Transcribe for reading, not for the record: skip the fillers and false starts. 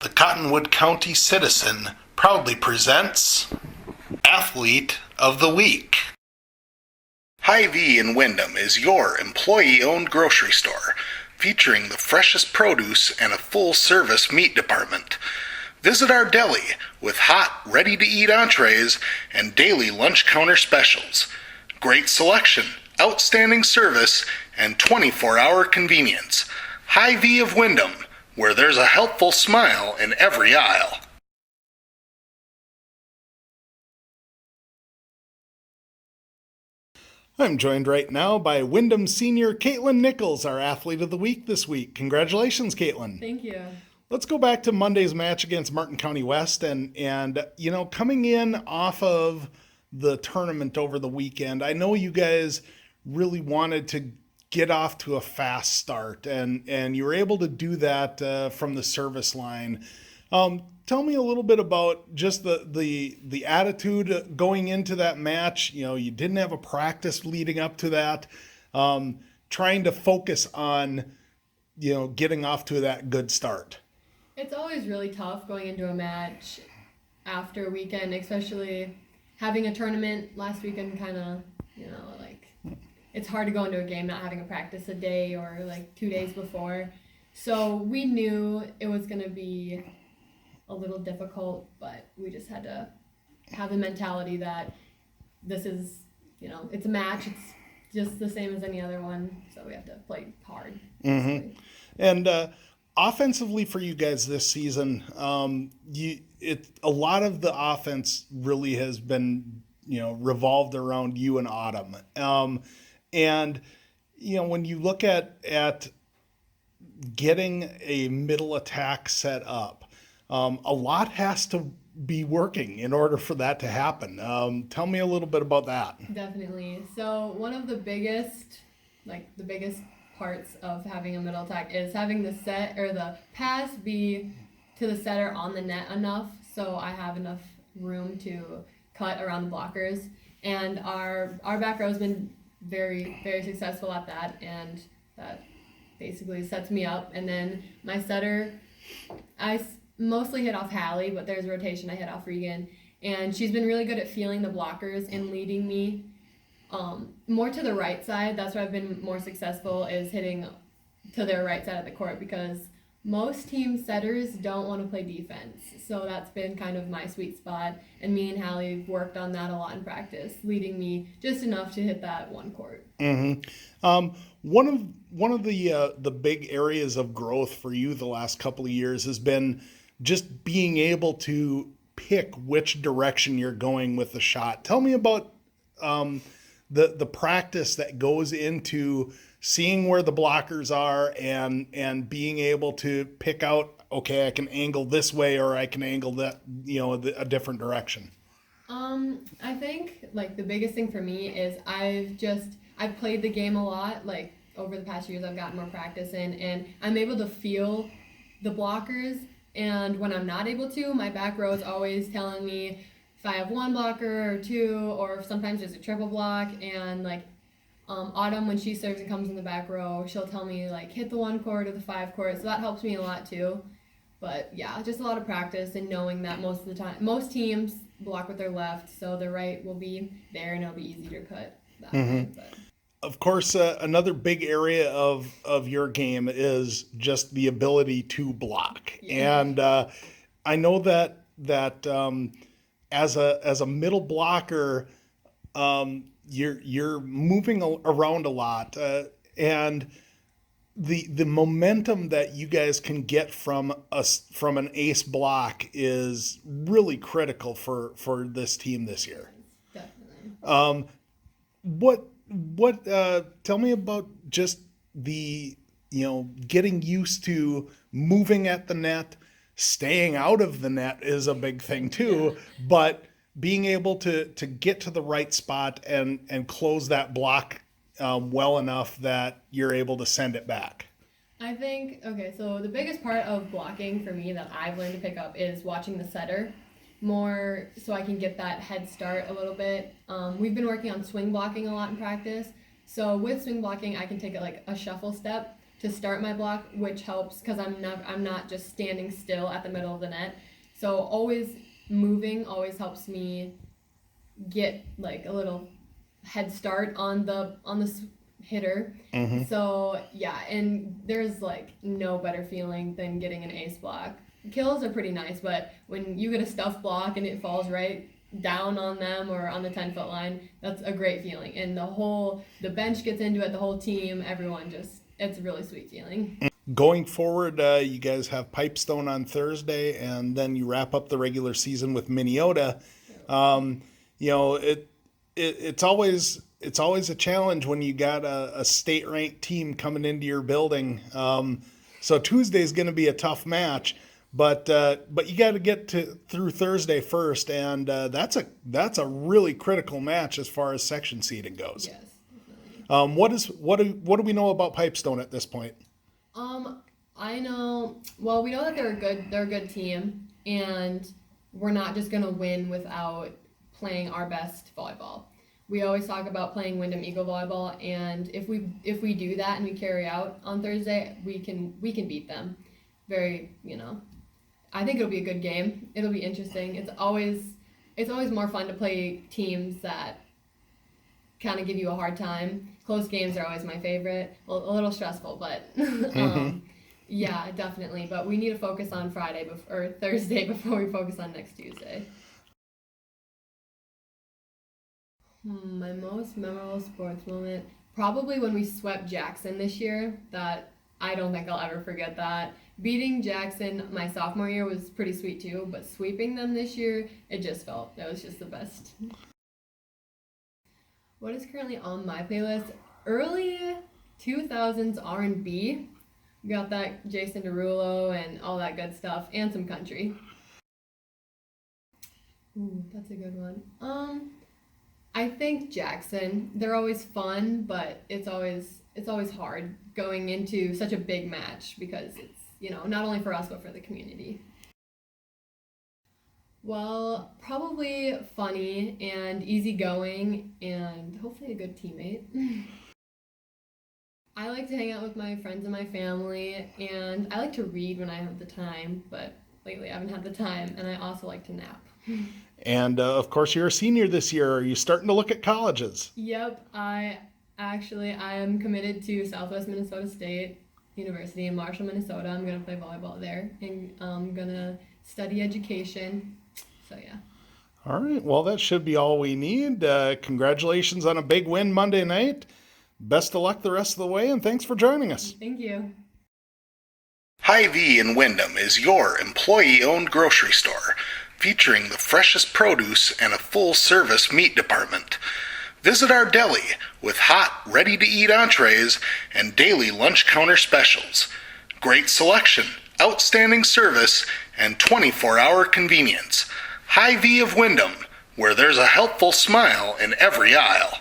The Cottonwood County Citizen proudly presents Athlete of the Week. Hy-Vee in Windham is your employee-owned grocery store, featuring the freshest produce and a full-service meat department. Visit our deli with hot, ready-to-eat entrees and daily lunch counter specials. Great selection, outstanding service, and 24-hour convenience. Hy-Vee of Windham, where there's a helpful smile in every aisle. I'm joined right now by Windham senior Katelyn Nichols, our Athlete of the Week this week. Congratulations, Katelyn. Thank you. Let's go back to Monday's match against Martin County West, and coming in off of the tournament over the weekend, I know you guys really wanted to get off to a fast start, and you were able to do that from the service line. Tell me a little bit about just the attitude going into that match. You know, you didn't have a practice leading up to that. Trying to focus on, getting off to that good start. It's always really tough going into a match after a weekend, especially having a tournament last weekend it's hard to go into a game not having a practice a day or 2 days before. So we knew it was going to be a little difficult, but we just had to have the mentality that this is, it's a match. It's just the same as any other one. So we have to play hard. Mm-hmm. And offensively for you guys this season, a lot of the offense really has been, revolved around you and Autumn. And when you look at getting a middle attack set up, a lot has to be working in order for that to happen. Tell me a little bit about that. Definitely. So one of the biggest parts of having a middle attack is having the set or the pass be to the setter on the net enough so I have enough room to cut around the blockers. And our back row has been very, very successful at that, and that basically sets me up. And then my setter, I mostly hit off Hallie, but there's a rotation I hit off Regan, and she's been really good at feeling the blockers and leading me more to the right side. That's where I've been more successful, is hitting to their right side of the court, because most team setters don't want to play defense. So that's been kind of my sweet spot, and me and Hallie worked on that a lot in practice, leading me just enough to hit that one court. Mm-hmm. One of the big areas of growth for you the last couple of years has been just being able to pick which direction you're going with the shot. Tell me about the practice that goes into seeing where the blockers are and being able to pick out, okay, I can angle this way or I can angle that, a different direction. I think the biggest thing for me is I've played the game a lot. Over the past years, I've gotten more practice in, and I'm able to feel the blockers. And when I'm not able to, my back row is always telling me if I have one blocker or two, or if sometimes there's a triple block. And Autumn, when she serves and comes in the back row, she'll tell me hit the 1 court or the 5 court. So that helps me a lot too. But yeah, just a lot of practice and knowing that most of the time, most teams block with their left, so their right will be there and it'll be easy to cut that way. But. Of course, another big area of your game is just the ability to block. Yeah. And I know that as a middle blocker, you're moving around a lot, and the momentum that you guys can get from an ace block is really critical for this team this year. Definitely. What tell me about just the getting used to moving at the net. Staying out of the net is a big thing too, yeah. But being able to get to the right spot and close that block well enough that you're able to send it back. I think, so the biggest part of blocking for me that I've learned to pick up is watching the setter more, so I can get that head start a little bit. We've been working on swing blocking a lot in practice. So with swing blocking, I can take a shuffle step to start my block, which helps because I'm not just standing still at the middle of the net. So always moving always helps me get like a little head start on the hitter. So yeah, and there's like no better feeling than getting an ace block. Kills are pretty nice, but when you get a stuff block and it falls right down on them or on the 10-foot line, that's a great feeling. And the bench gets into it, the whole team, everyone it's a really sweet feeling. Going forward, you guys have Pipestone on Thursday, and then you wrap up the regular season with Minneota. It's always a challenge when you got a state ranked team coming into your building. So Tuesday's going to be a tough match, but you got to get through Thursday first, and that's a really critical match as far as section seeding goes. Yes, definitely. What do we know about Pipestone at this point? I know. Well, we know that they're a good team, and we're not just gonna win without playing our best volleyball. We always talk about playing Wyndham Eagle volleyball, and if we do that and we carry out on Thursday, we can beat them. I think it'll be a good game. It'll be interesting. It's always more fun to play teams that kind of give you a hard time. Close games are always my favorite. Well, a little stressful, but yeah, definitely. But we need to focus on Thursday before we focus on next Tuesday. My most memorable sports moment, probably when we swept Jackson this year. That I don't think I'll ever forget that. Beating Jackson my sophomore year was pretty sweet too, but sweeping them this year, that was just the best. What is currently on my playlist? Early 2000s R&B. We got that Jason Derulo and all that good stuff, and some country. Ooh, that's a good one. I think Jackson. They're always fun, but it's always hard going into such a big match because it's, not only for us but for the community. Well, probably funny and easygoing and hopefully a good teammate. I like to hang out with my friends and my family, and I like to read when I have the time, but lately I haven't had the time, and I also like to nap. And of course, you're a senior this year. Are you starting to look at colleges? Yep, I am committed to Southwest Minnesota State University in Marshall, Minnesota. I'm going to play volleyball there, and I'm going to study education. So, yeah. All right. Well, that should be all we need. Congratulations on a big win Monday night. Best of luck the rest of the way, and thanks for joining us. Thank you. Hy-Vee in Wyndham is your employee-owned grocery store, featuring the freshest produce and a full-service meat department. Visit our deli with hot, ready-to-eat entrees and daily lunch counter specials. Great selection, outstanding service, and 24-hour convenience. Hy-Vee of Wyndham, where there's a helpful smile in every aisle.